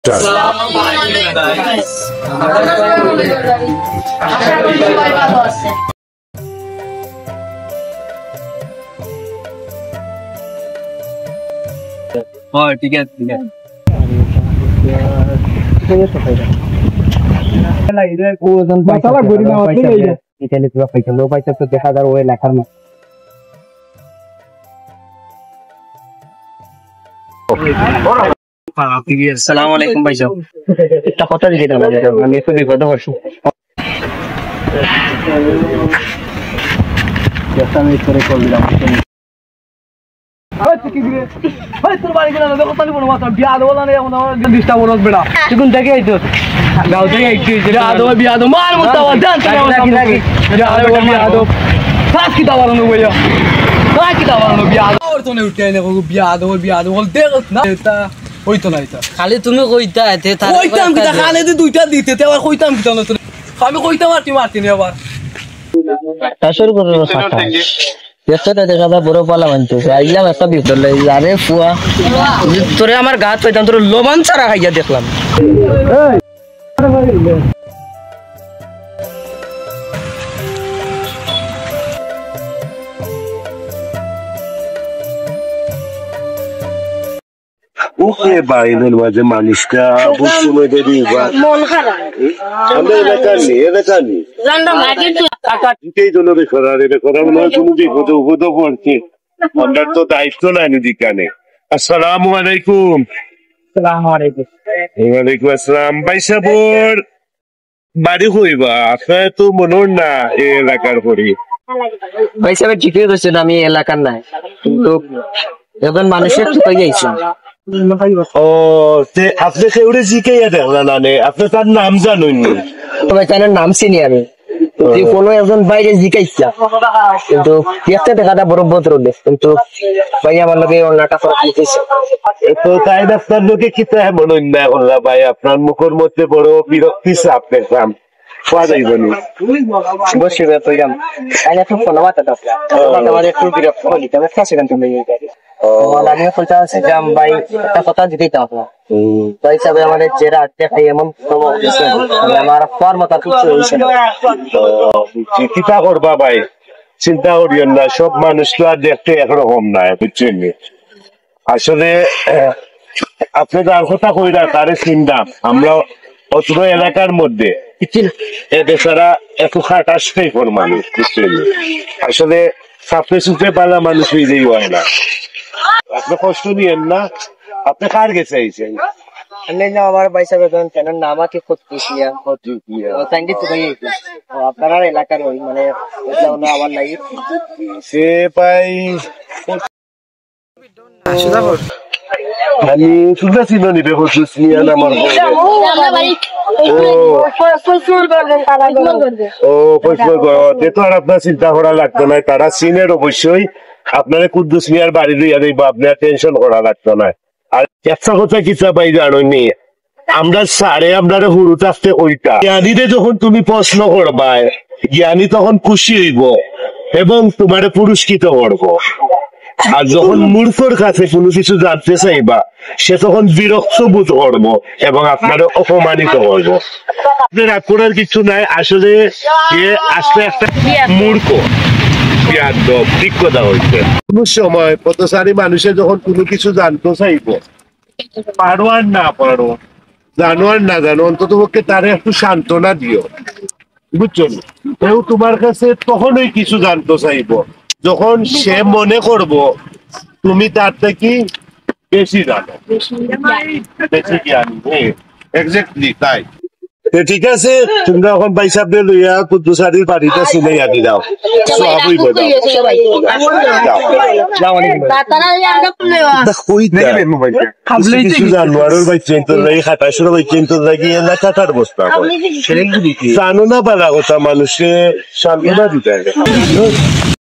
ঠিক আছে দেখা যার ওই লেখার মতো আসসালামু আলাইকুম ভাই সাহেব একটা কথা দিতে আমি একটু বিপদে পড়ছি আমি করে কল দিলাম তোর বাড়ি গেলাম দেখো তালি বলো মাত্র বিয়া দেবো না এখন আমার ডিস্টার্ব হলো বেড়া তুই থেকে আইতো গাঁও থেকে আইছি বিয়া দো মার মতো জান বিয়া দো সাত কি দাবার নো ভাইয়া সাত কি দাবার নো বিয়া দো তো নে উঠে নে বিয়া দো বল দেখ না এটা হইতো না এটা খালি তুমি কইতা এতে তার কইতাম কি খানে দি দুইটা দিতে তে আবার কইতাম কি না আমি কইতাম মারতি নি আবার আসর করে কথা এতটা দেখা দা বড় পালা মানতে আইলাম একটা বিপদ লই আরে ফুয়া তোরে আমার গাত পাইতাম তোর লবণ ছাড়া খাইয়া দেখলাম ওকে বাইরের মাঝে মানুষটা বুঝতে দেরি মন খারাপ আমরা এলাকা নেই বিপদে পড়ছে আমরা তো দায়িত্ব নাই দিকানে। আসসালামু আলাইকুম। ওয়ালাইকুম আসসালাম। ভাই সাহেবর বাড়ি হইবা আপনার তো মনোর না এই এলাকার পরি ভাই সাহেব ঠিকই কইছেন আমি এলাকার নাই কিন্তু এখন মানুষের তো যাইছে ও তে আপনি কেউরে জিকাইয়া দেখলেন না আপনি তার নাম জানেন নি? তবে তার নাম চিনি আমি যে কোনো একজন বাইরে জিকাইছা কিন্তু দেখতে দেখাটা বড় বদর কিন্তু ভাই আমার লগে অন্যটা ফরক দিতেছে তো তাই আপনার লোকে কি তাই মনে না করলা ভাই আপনার মুখের মধ্যে বড় বিরক্তি চাপ দেখলাম পাওয়া যাইবনি বসে তো যাম আইনা তো ফোন মাথা দাও আমার একটু বিরক্ত হলি তবে কাছে গান তুমি আমি বলতে আছে জাম ভাই একটা কথা দিতেই তো আপনার ভাই সাহেব আমাদের জেরা দেখাই এমন আমার পর মতো কিছু হয়েছে চিন্তা করবা ভাই চিন্তা করিও না সব মানুষ তো আর দেখতে একরকম নাই বুঝছেন আসলে আপনি যার কথা কইরা তারে চিন্তা আমরা অত্র এলাকার মধ্যে এছাড়া এত খাটাশটাই কোন মানুষ বুঝছেন আসলে সাপে সুপে পালা মানুষ হইলেই হয় না আপনি কষ্ট নিয়েন না আপনি কার গেছে আইছেন আমার ভাই সাহেব নাম কি আপনার এলাকার ওই মানে আমার লাগে সে পাই আমি শুনতে ছিল নিবে আমার আপনার চিন্তা করা লাগতো না তারা চীনের অবশ্যই আপনার কুদ্দুস মিয়ার বাড়ি লইয়া দেব আপনার টেনশন করা লাগতো না আর একটা কথা কিতা পাই জানি আমরা সারে আপনার হুরুতে আসতে ওইটা জ্ঞানীরে যখন তুমি প্রশ্ন করবা জ্ঞানী তখন খুশি হইব এবং তোমারে পুরস্কৃত করবো আর যখন মূর্খর কাছে কোনো কিছু জানতে চাইবা সে তখন বিরক্ত বোধ করবো এবং আপনারা অপমানিত করবো আপনার রাগ করার কিছু নাই আসলে আসলে একটা মূর্খ ঠিক কথা হয়েছে কোন সময় পথচারী মানুষের যখন কোনো কিছু জানতে চাইব পারো আর না পারো জানো আর না জানো অন্তত পক্ষে তারে একটু সান্ত্বনা দিও বুঝছো কেউ তোমার কাছে তখনই কিছু জানতে চাইব যখন সে মনে করব তুমি তার থেকে বেশি জানো বেশি জ্ঞানী এক্স্যাক্টলি তাই ঠিক আছে তোমরা এখন পয়সা দিয়ে লইয়া কুদ্দুসারির বাড়িটা চিনে আনি দাও জানুয়ারের জানো না পারা কথা মানুষে সান্ত্বনা দিতে